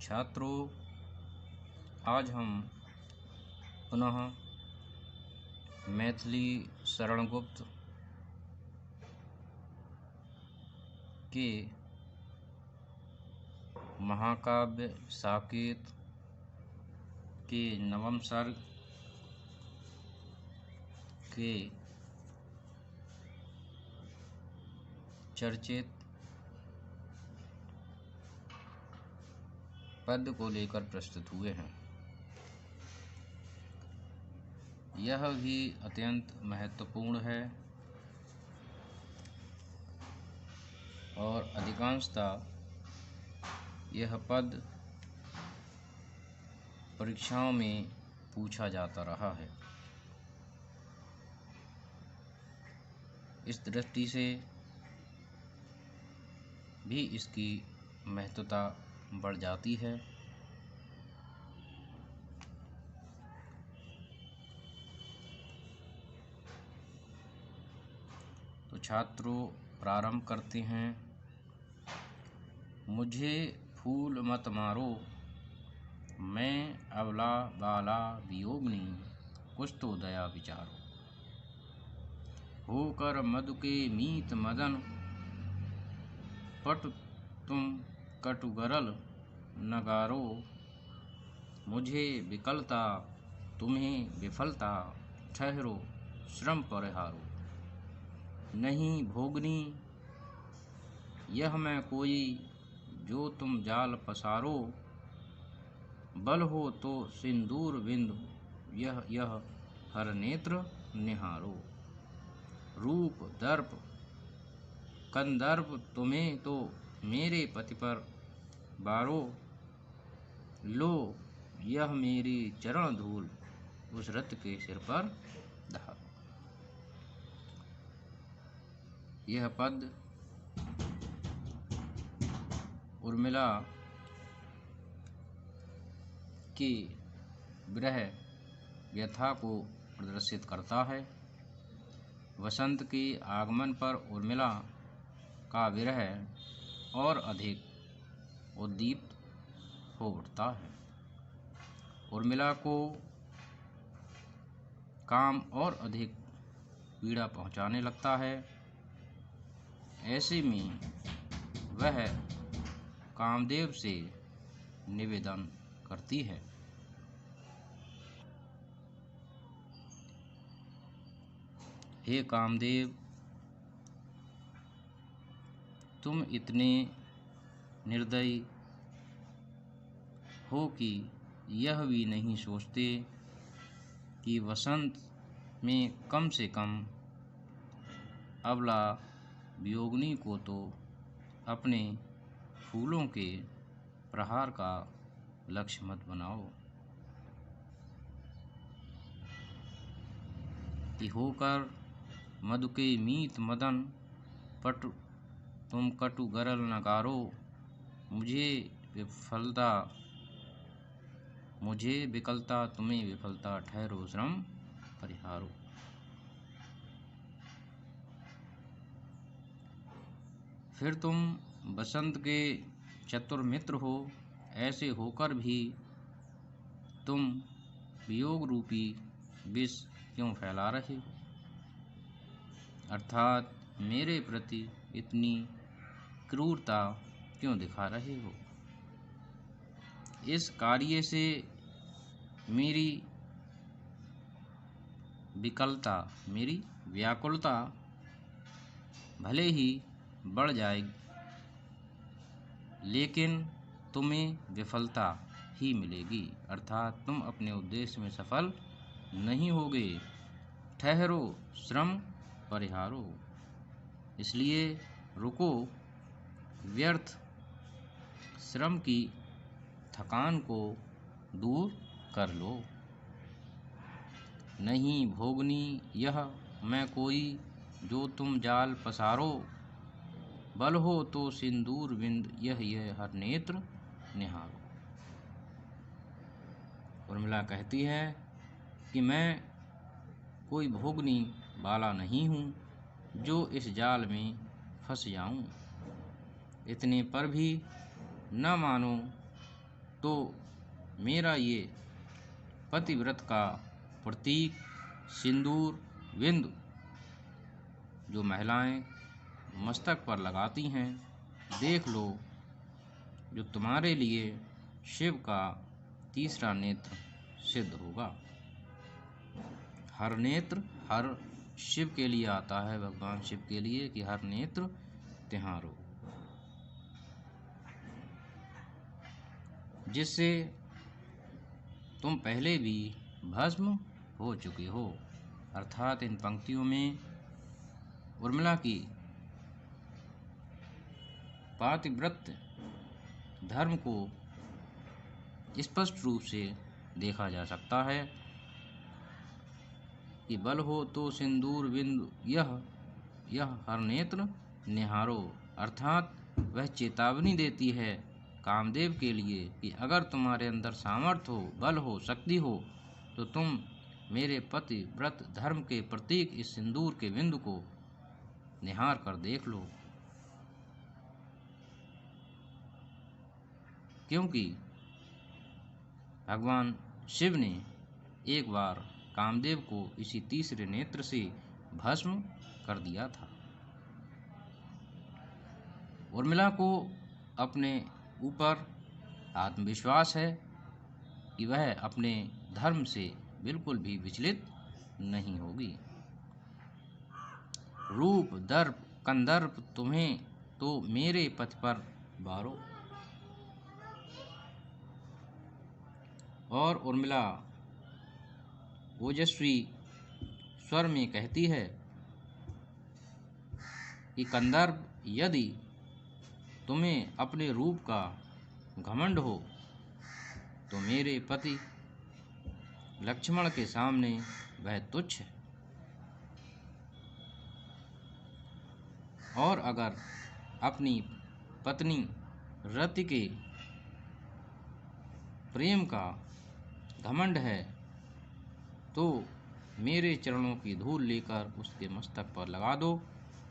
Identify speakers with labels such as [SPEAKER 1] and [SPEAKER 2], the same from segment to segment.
[SPEAKER 1] छात्रों, आज हम पुनः मैथिली शरणगुप्त के महाकाव्य साकेत के नवम सर्ग के चर्चित पद्य को लेकर प्रस्तुत हुए हैं। यह भी अत्यंत महत्वपूर्ण है और अधिकांशतः यह पद परीक्षाओं में पूछा जाता रहा है। इस दृष्टि से भी इसकी महत्वता बढ़ जाती है। तो छात्रों, प्रारंभ करते हैं। मुझे फूल मत मारो, मैं अबला बाला वियोगनी, कुछ तो दया विचारो। होकर मधु के मीत मदन, पट तुम कटु गरल नगारो। मुझे विकलता तुम्हें विफलता, ठहरो श्रम परिहारो। नहीं भोगनी यह मैं कोई, जो तुम जाल पसारो। बल हो तो सिंदूर बिंदु, यह हर नेत्र निहारो। रूप दर्प कंदर्प तुम्हें तो मेरे पति पर बारो। लो यह मेरी चरण धूल, उस रत के सिर पर धारो। यह पद उर्मिला की विरह व्यथा को प्रदर्शित करता है। वसंत के आगमन पर उर्मिला का विरह और अधिक उद्दीप्त हो उठता है। उर्मिला को काम और अधिक पीड़ा पहुंचाने लगता है। ऐसे में वह कामदेव से निवेदन करती है। हे कामदेव, तुम इतने निर्दयी हो कि यह भी नहीं सोचते कि वसंत में कम से कम अबला वियोगिनी को तो अपने फूलों के प्रहार का लक्ष्य मत बनाओ। कि होकर मधु के मीत मदन, पट तुम कटु गरल नगारो। मुझे विकलता तुम्हें विफलता, ठहरो श्रम परिहारो। फिर तुम बसंत के चतुर मित्र हो, ऐसे होकर भी तुम वियोग रूपी विष क्यों फैला रहे हो। अर्थात मेरे प्रति इतनी क्रूरता क्यों दिखा रहे हो। इस कार्य से मेरी विकलता, मेरी व्याकुलता भले ही बढ़ जाएगी, लेकिन तुम्हें विफलता ही मिलेगी। अर्थात तुम अपने उद्देश्य में सफल नहीं होगे। ठहरो श्रम परिहारो, इसलिए रुको, व्यर्थ श्रम की थकान को दूर कर लो। नहीं भोगनी यह मैं कोई, जो तुम जाल पसारो। बल हो तो सिंदूर बिंद, यह हर नेत्र निहारो। उर्मिला कहती है कि मैं कोई भोगनी बाला नहीं हूँ, जो इस जाल में फंस जाऊँ। इतने पर भी न मानो तो मेरा ये पतिव्रत का प्रतीक सिंदूर बिंदु जो महिलाएं मस्तक पर लगाती हैं, देख लो, जो तुम्हारे लिए शिव का तीसरा नेत्र सिद्ध होगा। हर नेत्र हर शिव के लिए आता है, भगवान शिव के लिए, कि हर नेत्र तिहारो, जिससे तुम पहले भी भस्म हो चुके हो। अर्थात इन पंक्तियों में उर्मिला की पातिव्रत धर्म को स्पष्ट रूप से देखा जा सकता है कि बल हो तो सिंदूर बिंदु यह हर नेत्र निहारो। अर्थात वह चेतावनी देती है कामदेव के लिए कि अगर तुम्हारे अंदर सामर्थ्य हो, बल हो, शक्ति हो, तो तुम मेरे पति व्रत धर्म के प्रतीक इस सिंदूर के बिंदु को निहार कर देख लो। क्योंकि भगवान शिव ने एक बार कामदेव को इसी तीसरे नेत्र से भस्म कर दिया था। उर्मिला को अपने ऊपर आत्मविश्वास है कि वह अपने धर्म से बिल्कुल भी विचलित नहीं होगी। रूप दर्प कंदर्प तुम्हें तो मेरे पथ पर बारो। और उर्मिला ओजस्वी स्वर में कहती है कि कंदर्प, यदि तुम्हें अपने रूप का घमंड हो तो मेरे पति लक्ष्मण के सामने वह तुच्छ है। और अगर अपनी पत्नी रति के प्रेम का घमंड है तो मेरे चरणों की धूल लेकर उसके मस्तक पर लगा दो,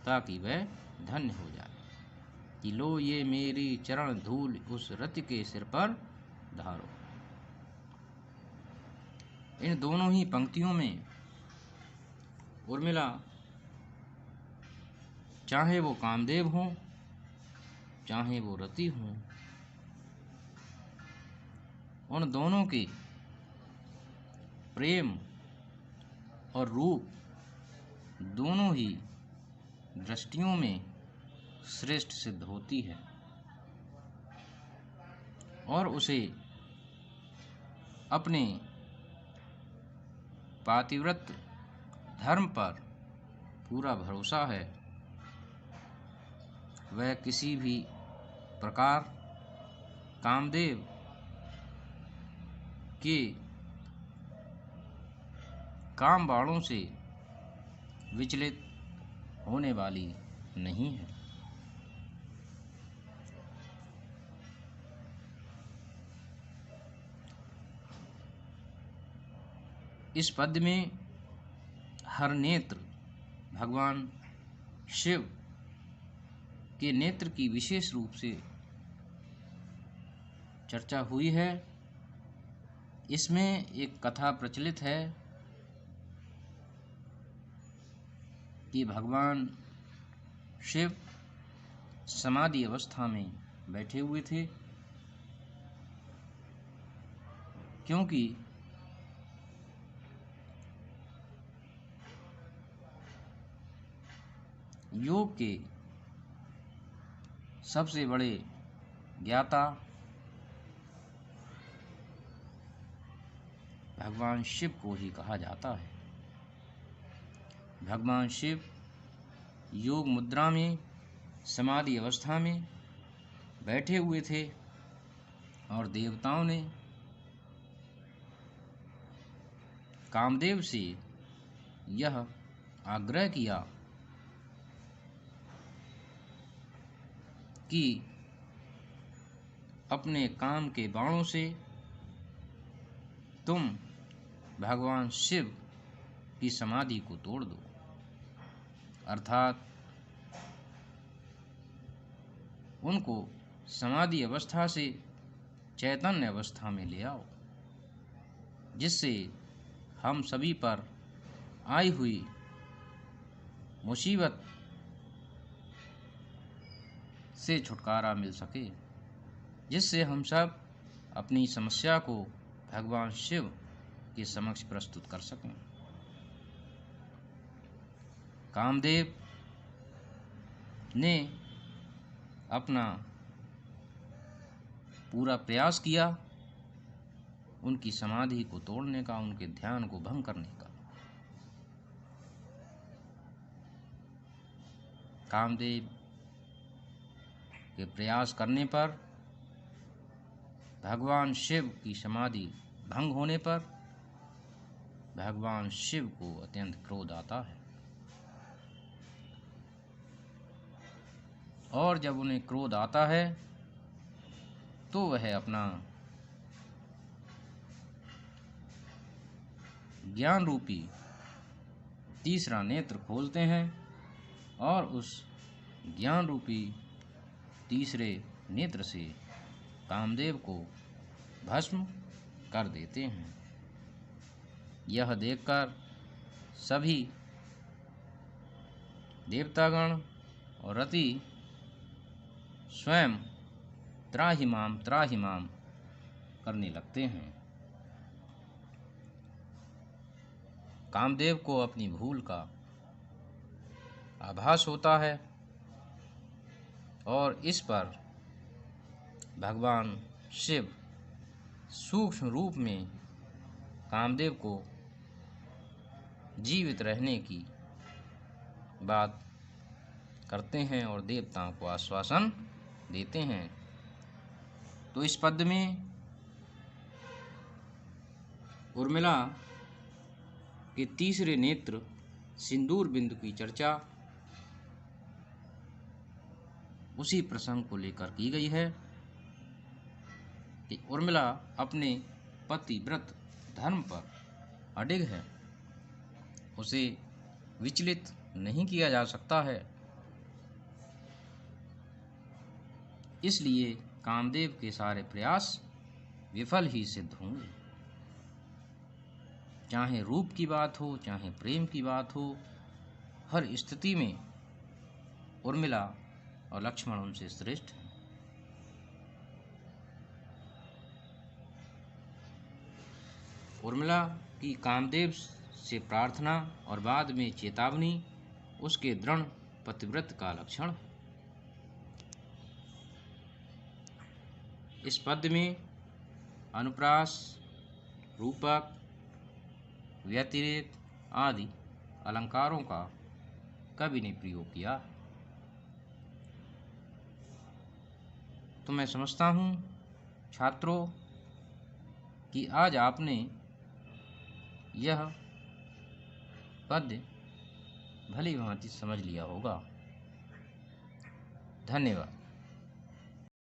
[SPEAKER 1] ताकि वह धन्य हो जाए। कि लो ये मेरी चरण धूल उस रति के सिर पर धारो। इन दोनों ही पंक्तियों में उर्मिला, चाहे वो कामदेव हों, चाहे वो रति हों, उन दोनों के प्रेम और रूप दोनों ही दृष्टियों में श्रेष्ठ सिद्ध होती है और उसे अपने पातिव्रत धर्म पर पूरा भरोसा है। वह किसी भी प्रकार कामदेव के काम बाणों से विचलित होने वाली नहीं है। इस पद्य में हर नेत्र भगवान शिव के नेत्र की विशेष रूप से चर्चा हुई है। इसमें एक कथा प्रचलित है कि भगवान शिव समाधि अवस्था में बैठे हुए थे, क्योंकि योग के सबसे बड़े ज्ञाता भगवान शिव को ही कहा जाता है। भगवान शिव योग मुद्रा में समाधि अवस्था में बैठे हुए थे और देवताओं ने कामदेव से यह आग्रह किया कि अपने काम के बाणों से तुम भगवान शिव की समाधि को तोड़ दो। अर्थात उनको समाधि अवस्था से चैतन्य अवस्था में ले आओ, जिससे हम सभी पर आई हुई मुसीबत से छुटकारा मिल सके, जिससे हम सब अपनी समस्या को भगवान शिव के समक्ष प्रस्तुत कर सकें। कामदेव ने अपना पूरा प्रयास किया उनकी समाधि को तोड़ने का, उनके ध्यान को भंग करने का। कामदेव के प्रयास करने पर, भगवान शिव की समाधि भंग होने पर भगवान शिव को अत्यंत क्रोध आता है, और जब उन्हें क्रोध आता है तो वह अपना ज्ञान रूपी तीसरा नेत्र खोलते हैं और उस ज्ञान रूपी तीसरे नेत्र से कामदेव को भस्म कर देते हैं। यह देखकर सभी देवतागण और रति स्वयं त्राहिमाम त्राहिमाम करने लगते हैं। कामदेव को अपनी भूल का आभास होता है और इस पर भगवान शिव सूक्ष्म रूप में कामदेव को जीवित रहने की बात करते हैं और देवताओं को आश्वासन देते हैं। तो इस पद्य में उर्मिला के तीसरे नेत्र सिंदूर बिंदु की चर्चा उसी प्रसंग को लेकर की गई है कि उर्मिला अपने पतिव्रत धर्म पर अडिग है, उसे विचलित नहीं किया जा सकता है। इसलिए कामदेव के सारे प्रयास विफल ही सिद्ध होंगे। चाहे रूप की बात हो, चाहे प्रेम की बात हो, हर स्थिति में उर्मिला और लक्ष्मण उनसे श्रेष्ठ हैं। उर्मिला की कामदेव से प्रार्थना और बाद में चेतावनी उसके दृढ़ पतिव्रत का लक्षण है। इस पद्य में अनुप्रास, रूपक, व्यतिरेक आदि अलंकारों का कवि ने प्रयोग किया। तो मैं समझता हूँ छात्रों कि आज आपने यह पद्य भली भांति समझ लिया होगा। धन्यवाद।